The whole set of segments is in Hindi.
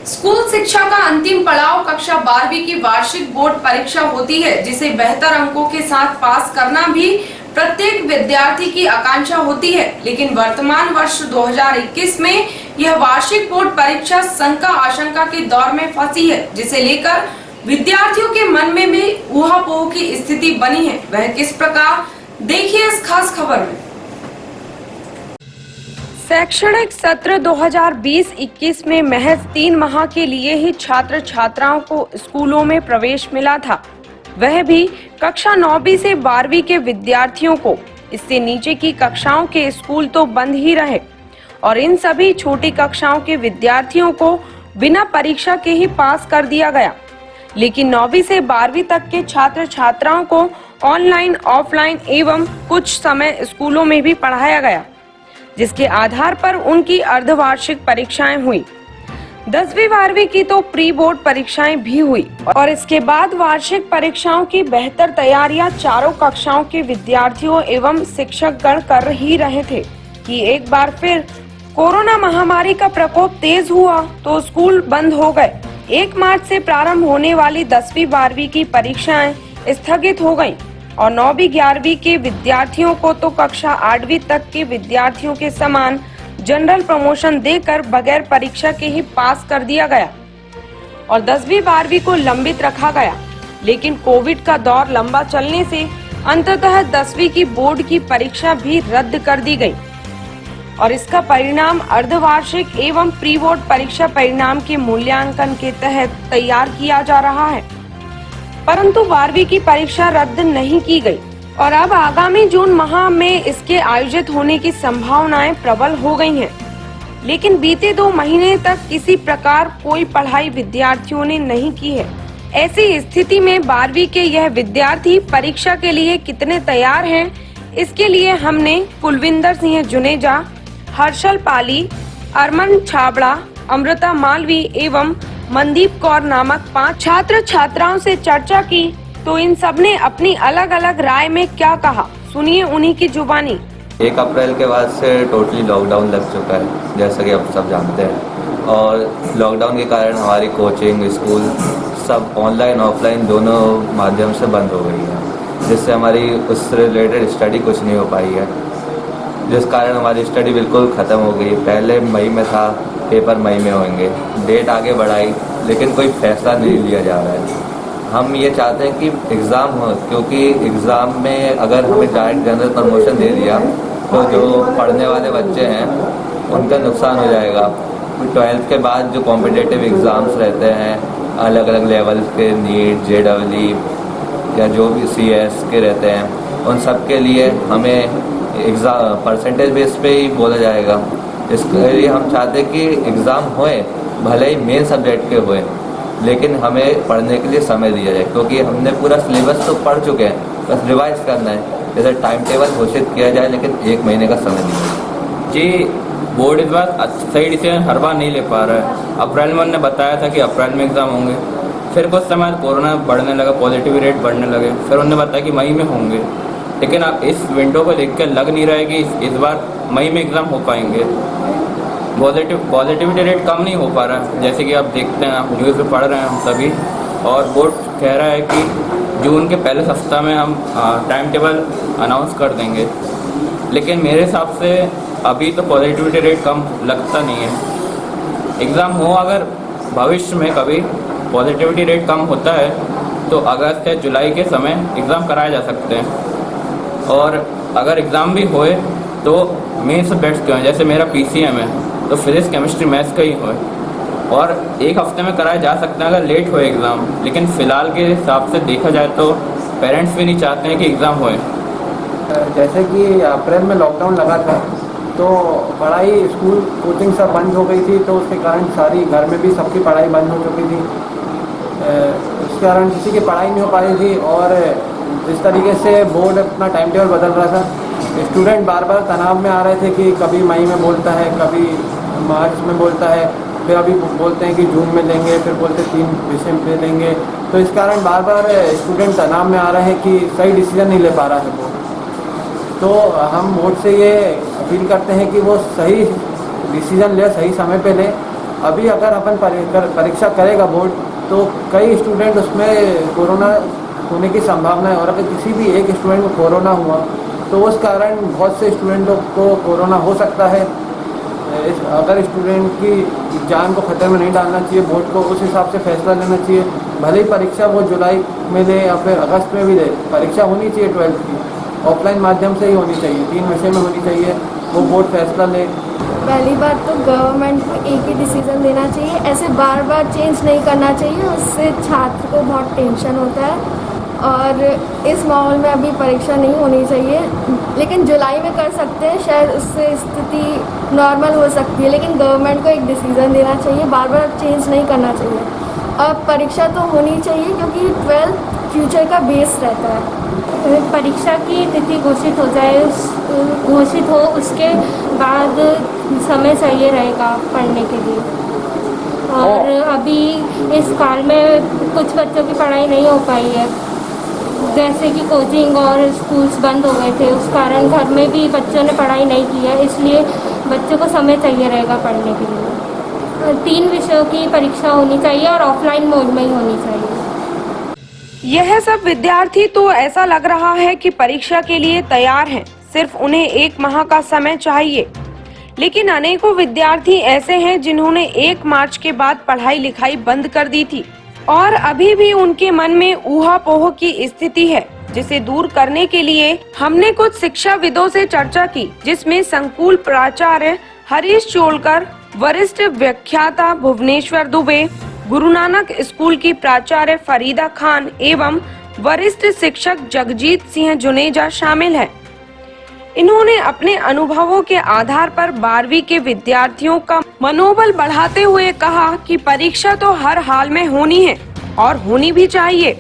स्कूल शिक्षा का अंतिम पड़ाव कक्षा 12वीं की वार्षिक बोर्ड परीक्षा होती है, जिसे बेहतर अंकों के साथ पास करना भी प्रत्येक विद्यार्थी की आकांक्षा होती है। लेकिन वर्तमान वर्ष 2021 में यह वार्षिक बोर्ड परीक्षा शंका आशंका के दौर में फंसी है, जिसे लेकर विद्यार्थियों के मन में भी ऊहापोह की स्थिति बनी है। वह किस प्रकार, देखिए इस खास खबर में। शैक्षणिक सत्र 2020-21 में महज 3 माह के लिए ही छात्र छात्राओं को स्कूलों में प्रवेश मिला था, वह भी कक्षा 9वीं से 12वीं के विद्यार्थियों को। इससे नीचे की कक्षाओं के स्कूल तो बंद ही रहे और इन सभी छोटी कक्षाओं के विद्यार्थियों को बिना परीक्षा के ही पास कर दिया गया। लेकिन 9वीं से 12वीं तक के छात्र छात्राओं को ऑनलाइन, ऑफलाइन एवं कुछ समय स्कूलों में भी पढ़ाया गया, जिसके आधार पर उनकी अर्धवार्षिक परीक्षाएं हुई। 10वीं 12वीं की तो प्री बोर्ड परीक्षाएं भी हुई और इसके बाद वार्षिक परीक्षाओं की बेहतर तैयारियां चारों कक्षाओं के विद्यार्थियों एवं शिक्षकगण कर ही रहे थे कि एक बार फिर कोरोना महामारी का प्रकोप तेज हुआ तो स्कूल बंद हो गए। 1 मार्च से प्रारंभ होने वाली 10वीं 12वीं की परीक्षाएं स्थगित हो गयी और 9वीं 11वीं के विद्यार्थियों को तो कक्षा 8वीं तक के विद्यार्थियों के समान जनरल प्रमोशन देकर बगैर परीक्षा के ही पास कर दिया गया और 10वीं 12वीं को लंबित रखा गया। लेकिन कोविड का दौर लंबा चलने से अंततः 10वीं की बोर्ड की परीक्षा भी रद्द कर दी गई और इसका परिणाम अर्धवार्षिक एवं प्री बोर्ड परीक्षा परिणाम के मूल्यांकन के तहत तैयार किया जा रहा है। परंतु 12वीं की परीक्षा रद्द नहीं की गई और अब आगामी जून माह में इसके आयोजित होने की संभावनाएं प्रबल हो गई हैं। लेकिन बीते 2 महीने तक किसी प्रकार कोई पढ़ाई विद्यार्थियों ने नहीं की है। ऐसी स्थिति में 12वीं के यह विद्यार्थी परीक्षा के लिए कितने तैयार हैं, इसके लिए हमने कुलविंदर सिंह जुनेजा, हर्षल पाली, अरमान छाबड़ा, अमृता मालवी एवं मनदीप कौर नामक 5 छात्र छात्राओं से चर्चा की तो इन सब ने अपनी अलग अलग राय में क्या कहा, सुनिए उन्हीं की जुबानी। 1 अप्रैल के बाद से टोटली लॉकडाउन लग चुका है, जैसा कि आप सब जानते हैं। और लॉकडाउन के कारण हमारी कोचिंग, स्कूल सब ऑनलाइन ऑफलाइन दोनों माध्यम से बंद हो गई है, जिससे हमारी उससे रिलेटेड स्टडी कुछ नहीं हो पाई है, जिस कारण हमारी स्टडी बिल्कुल ख़त्म हो गई। पहले मई में था, पेपर मई में होंगे, डेट आगे बढ़ाई, लेकिन कोई फैसला नहीं लिया जा रहा है। हम ये चाहते हैं कि एग्ज़ाम हो, क्योंकि एग्ज़ाम में अगर हमें डायरेक्ट जनरल प्रमोशन दे दिया तो जो पढ़ने वाले बच्चे हैं उनका नुकसान हो जाएगा। 12th के बाद जो कॉम्पिटिटिव एग्ज़ाम्स रहते हैं अलग अलग लेवल के, नीट, JEE या जो भी CS के रहते हैं, उन सब के लिए हमें एग्ज़ाम परसेंटेज बेस पे ही बोला जाएगा। इसके लिए हम चाहते हैं कि एग्ज़ाम होए, भले ही मेन सब्जेक्ट के होए, लेकिन हमें पढ़ने के लिए समय दिया जाए, क्योंकि हमने पूरा सिलेबस तो पढ़ चुके हैं, बस रिवाइज करना है। जैसे टाइम टेबल घोषित किया जाए, लेकिन 1 महीने का समय दिया जाए। जी, बोर्ड इस बार सही डिसीजन हर बार नहीं ले पा रहा है। अप्रैल में उन्होंने बताया था कि अप्रैल में एग्ज़ाम होंगे, फिर कुछ समय कोरोना बढ़ने लगा, पॉजिटिव रेट बढ़ने लगे, फिर उन्होंने बताया कि मई में होंगे। लेकिन अब इस विंडो को देख कर लग नहीं रहा है कि इस बार मई में एग्ज़ाम हो पाएंगे। पॉजिटिविटी रेट कम नहीं हो पा रहा है, जैसे कि आप देखते हैं, आप न्यूज़ में पढ़ रहे हैं हम सभी, और बोर्ड कह रहा है कि जून के पहले सप्ताह में हम टाइम टेबल अनाउंस कर देंगे। लेकिन मेरे हिसाब से अभी तो पॉजिटिविटी रेट कम लगता नहीं है। एग्ज़ाम हो, अगर भविष्य में कभी पॉजिटिविटी रेट कम होता है तो अगस्त या जुलाई के समय एग्ज़ाम कराए जा सकते हैं। और अगर एग्ज़ाम भी होए तो मेन सब्जेक्ट्स क्यों हैं, जैसे मेरा PCM है तो फिजिक्स, केमिस्ट्री, मैथ्स का ही होए, और 1 हफ्ते में कराए जा सकते हैं अगर लेट हो एग्ज़ाम। लेकिन फ़िलहाल के हिसाब से देखा जाए तो पेरेंट्स भी नहीं चाहते हैं कि एग्ज़ाम होए। जैसे कि अप्रैल में लॉकडाउन लगा था तो पढ़ाई, स्कूल, कोचिंग सब बंद हो गई थी, तो उसके कारण सारी घर में भी सबकी पढ़ाई बंद हो चुकी थी। उस कारण किसी की पढ़ाई नहीं हो पा रही थी और जिस तरीके से बोर्ड अपना टाइम टेबल बदल रहा था, स्टूडेंट बार बार तनाव में आ रहे थे कि कभी मई में बोलता है, कभी मार्च में बोलता है, फिर अभी बोलते हैं कि जून में लेंगे, फिर बोलते 3 विषय में लेंगे। तो इस कारण बार बार स्टूडेंट तनाव में आ रहे हैं कि सही डिसीजन नहीं ले पा रहा है बोर्ड। तो हम बोर्ड से ये अपील करते हैं कि वो सही डिसीजन ले, सही समय पे ले अभी अगर अपन परीक्षा करेगा बोर्ड, तो कई स्टूडेंट उसमें कोरोना होने की संभावना है, और अगर किसी भी एक स्टूडेंट को कोरोना हुआ तो उस कारण बहुत से स्टूडेंटों को कोरोना हो सकता है। अगर स्टूडेंट की जान को खतरे में नहीं डालना चाहिए, बोर्ड को उस हिसाब से फैसला लेना चाहिए। भले ही परीक्षा वो जुलाई में दे या फिर अगस्त में भी दे, परीक्षा होनी चाहिए 12th की, ऑफलाइन माध्यम से ही होनी चाहिए, 3 विषय में होनी चाहिए, वो बोर्ड फैसला ले। पहली बात तो गवर्नमेंट को एक ही डिसीज़न देना चाहिए, ऐसे बार बार चेंज नहीं करना चाहिए, उससे छात्र को बहुत टेंशन होता है। और इस माहौल में अभी परीक्षा नहीं होनी चाहिए, लेकिन जुलाई में कर सकते हैं, शायद उससे स्थिति नॉर्मल हो सकती है, लेकिन गवर्नमेंट को एक डिसीज़न देना चाहिए, बार बार चेंज नहीं करना चाहिए। अब परीक्षा तो होनी चाहिए क्योंकि 12th फ्यूचर का बेस रहता है। परीक्षा की तिथि घोषित हो जाए, घोषित हो, उसके बाद समय चाहिए रहेगा पढ़ने के लिए। और अभी इस काल में कुछ बच्चों की पढ़ाई नहीं हो पाई है, जैसे कि कोचिंग और स्कूल्स बंद हो गए थे, उस कारण घर में भी बच्चों ने पढ़ाई नहीं की है, इसलिए बच्चों को समय चाहिए रहेगा पढ़ने के लिए। 3 विषयों की परीक्षा होनी चाहिए और ऑफलाइन मोड में ही होनी चाहिए। यह सब विद्यार्थी तो ऐसा लग रहा है कि परीक्षा के लिए तैयार हैं, सिर्फ उन्हें 1 माह का समय चाहिए। लेकिन अनेकों विद्यार्थी ऐसे हैं जिन्होंने 1 मार्च के बाद पढ़ाई लिखाई बंद कर दी थी और अभी भी उनके मन में ऊहापोह की स्थिति है, जिसे दूर करने के लिए हमने कुछ शिक्षाविदों से चर्चा की, जिसमें संकुल प्राचार्य हरीश चोलकर, वरिष्ठ व्याख्याता भुवनेश्वर दुबे, गुरु नानक स्कूल की प्राचार्य फरीदा खान एवं वरिष्ठ शिक्षक जगजीत सिंह जुनेजा शामिल हैं। इन्होंने अपने अनुभवों के आधार पर 12वीं के विद्यार्थियों का मनोबल बढ़ाते हुए कहा कि परीक्षा तो हर हाल में होनी है और होनी भी चाहिए।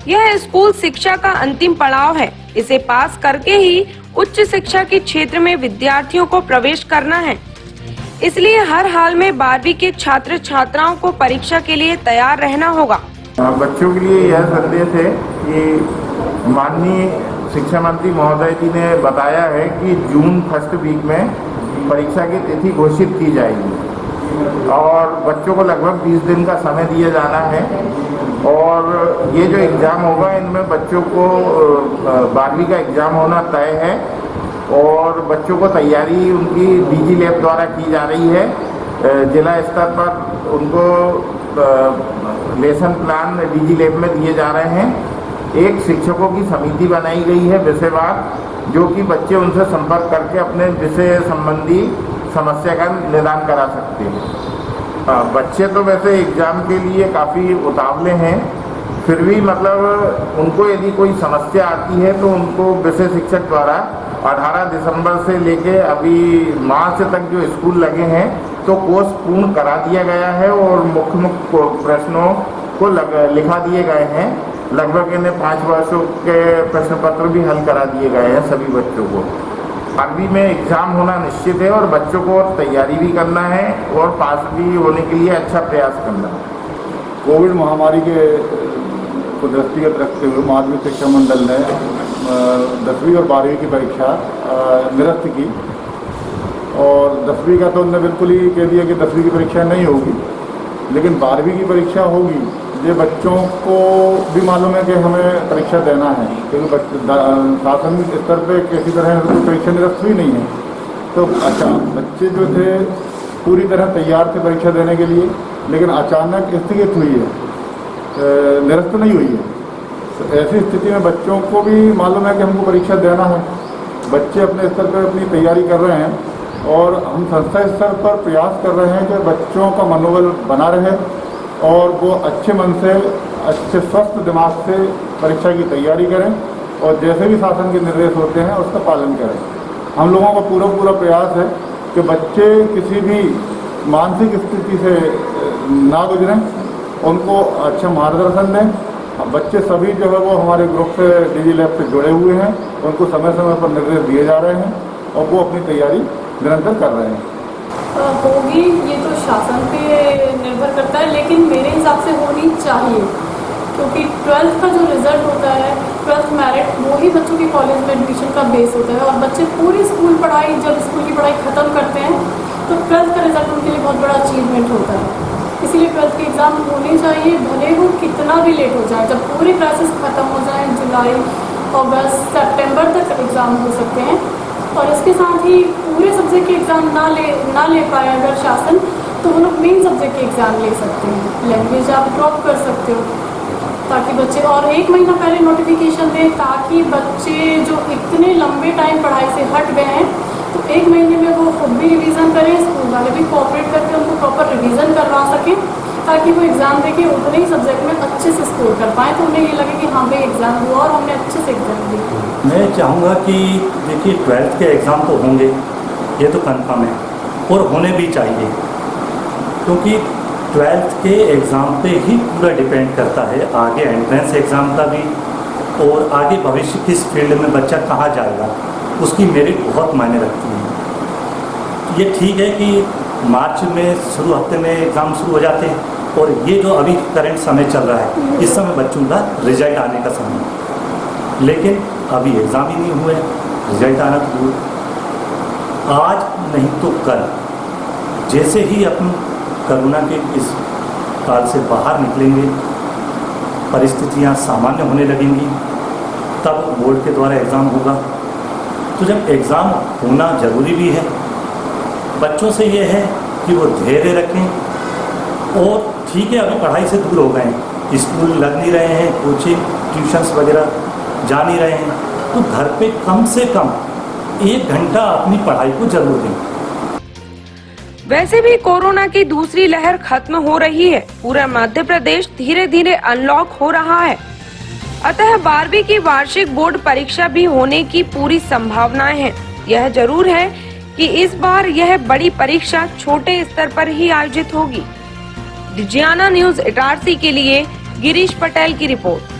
यह स्कूल शिक्षा का अंतिम पड़ाव है, इसे पास करके ही उच्च शिक्षा के क्षेत्र में विद्यार्थियों को प्रवेश करना है। इसलिए हर हाल में 12वीं के छात्र छात्राओं को परीक्षा के लिए तैयार रहना होगा। बच्चों के लिए यह संदेश है कि माननीय शिक्षा मंत्री महोदय जी ने बताया है कि जून फर्स्ट वीक में परीक्षा की तिथि घोषित की जाएगी और बच्चों को लगभग 20 दिन का समय दिया जाना है। और ये जो एग्ज़ाम होगा, इनमें बच्चों को 12वीं का एग्ज़ाम होना तय है और बच्चों को तैयारी उनकी डीजी लैब द्वारा की जा रही है। जिला स्तर पर उनको लेसन प्लान डीजी लैब में दिए जा रहे हैं। एक शिक्षकों की समिति बनाई गई है विषयवार, जो कि बच्चे उनसे संपर्क करके अपने विषय संबंधी समस्या का निदान करा सकते हैं। बच्चे तो वैसे एग्ज़ाम के लिए काफ़ी उतावले हैं, फिर भी मतलब उनको यदि कोई समस्या आती है तो उनको विषय शिक्षक द्वारा 18 दिसंबर से लेके अभी मार्च तक जो स्कूल लगे हैं तो कोर्स पूर्ण करा दिया गया है और मुख्य प्रश्नों को लिखा दिए गए हैं। लगभग इन्हें 5 वर्षों के प्रश्न पत्र भी हल करा दिए गए हैं सभी बच्चों को। 12वीं में एग्ज़ाम होना निश्चित है और बच्चों को तैयारी भी करना है और पास भी होने के लिए अच्छा प्रयास करना है। कोविड महामारी के को दृष्टिगत रखते हुए माध्यमिक शिक्षा मंडल ने 10वीं और 12वीं की परीक्षा निरस्त की और 10वीं का तो उन्होंने बिल्कुल ही कह दिया कि 10वीं की परीक्षा नहीं होगी, लेकिन 12वीं की परीक्षा होगी। ये बच्चों को भी मालूम है कि हमें परीक्षा देना है, क्योंकि शासन स्तर पे किसी तरह कोई परीक्षा निरस्त हुई नहीं है। तो अच्छा, बच्चे जो थे पूरी तरह तैयार थे परीक्षा देने के लिए, लेकिन अचानक स्थगित हुई है, निरस्त नहीं हुई है। तो ऐसी स्थिति में बच्चों को भी मालूम है कि हमको परीक्षा देना है। बच्चे अपने स्तर पर अपनी तैयारी कर रहे हैं और हम संस्था स्तर पर प्रयास कर रहे हैं कि बच्चों का मनोबल बना रहे और वो अच्छे मन से, अच्छे स्वस्थ दिमाग से परीक्षा की तैयारी करें और जैसे भी शासन के निर्देश होते हैं उसका पालन करें। हम लोगों का पूरा प्रयास है कि बच्चे किसी भी मानसिक स्थिति से ना गुजरें, उनको अच्छा मार्गदर्शन दें। बच्चे सभी जो है वो हमारे ग्रुप से डीजी लैब से जुड़े हुए हैं, उनको समय समय पर निर्देश दिए जा रहे हैं और वो अपनी तैयारी निरंतर कर रहे हैं। होगी ये तो शासन पे निर्भर करता है, लेकिन मेरे हिसाब से होनी चाहिए, क्योंकि 12th का जो रिज़ल्ट होता है, 12th मेरिट, वो ही बच्चों के कॉलेज में एडमिशन का बेस होता है और बच्चे पूरी स्कूल की पढ़ाई ख़त्म करते हैं तो 12th का रिजल्ट उनके लिए बहुत बड़ा अचीवमेंट होता है। इसीलिए 12th के एग्ज़ाम होने चाहिए, भले वो कितना भी लेट हो जाए। जब पूरे क्लासेस ख़त्म हो जाए, जुलाई, अगस्त, सितंबर तक एग्ज़ाम हो सकते हैं। और इसके साथ ही पूरे सब्जेक्ट के एग्ज़ाम ना ले पाए अगर शासन, तो वो लोग मेन सब्जेक्ट के एग्ज़ाम ले सकते हैं। लैंग्वेज आप ड्रॉप कर सकते हो ताकि बच्चे, और 1 महीना पहले नोटिफिकेशन दें ताकि बच्चे जो इतने लंबे टाइम पढ़ाई से हट गए हैं, तो 1 महीने में वो खुद भी रिवीजन करें, स्कूल वाले भी कोऑपरेट करके उनको प्रॉपर रिवीजन करवा सकें ताकि वो एग्ज़ाम देके उतने ही सब्जेक्ट में अच्छे से स्कोर कर पाएँ। तो उन्हें ये लगे कि हाँ भाई एग्ज़ाम हुआ और हमने अच्छे से एग्ज़ाम दी। मैं चाहूँगा कि देखिए 12th के एग्ज़ाम तो होंगे, ये तो कंफर्म है, और होने भी चाहिए, क्योंकि 12th के एग्ज़ाम पे ही पूरा डिपेंड करता है आगे एंट्रेंस एग्ज़ाम का भी, और आगे भविष्य किस फील्ड में बच्चा कहाँ जाएगा, उसकी मेरिट बहुत मायने रखती है। ये ठीक है कि मार्च में शुरू हफ्ते में एग्ज़ाम शुरू हो जाते हैं, और ये जो अभी करंट समय चल रहा है, इस समय बच्चों का रिजल्ट आने का समय, लेकिन अभी एग्ज़ाम ही नहीं हुए, रिजल्ट आना तो दूर। आज नहीं तो कल, जैसे ही अपन कोरोना के इस काल से बाहर निकलेंगे, परिस्थितियां सामान्य होने लगेंगी, तब बोर्ड के द्वारा एग्ज़ाम होगा। तो जब एग्ज़ाम होना ज़रूरी भी है, बच्चों से ये है कि वो धैर्य रखें। और ठीक है, अभी पढ़ाई से दूर हो गए हैं, स्कूल लग नहीं रहे हैं, कोचिंग ट्यूशन्स वगैरह जा नहीं रहे हैं, तो घर पे कम से कम 1 घंटा अपनी पढ़ाई को जरूर दें। वैसे भी कोरोना की दूसरी लहर खत्म हो रही है, पूरा मध्य प्रदेश धीरे धीरे अनलॉक हो रहा है, अतः 12वीं की वार्षिक बोर्ड परीक्षा भी होने की पूरी संभावनाएं हैं। यह जरूर है कि इस बार यह बड़ी परीक्षा छोटे स्तर पर ही आयोजित होगी। डिजियाना न्यूज इटारसी के लिए गिरीश पटेल की रिपोर्ट।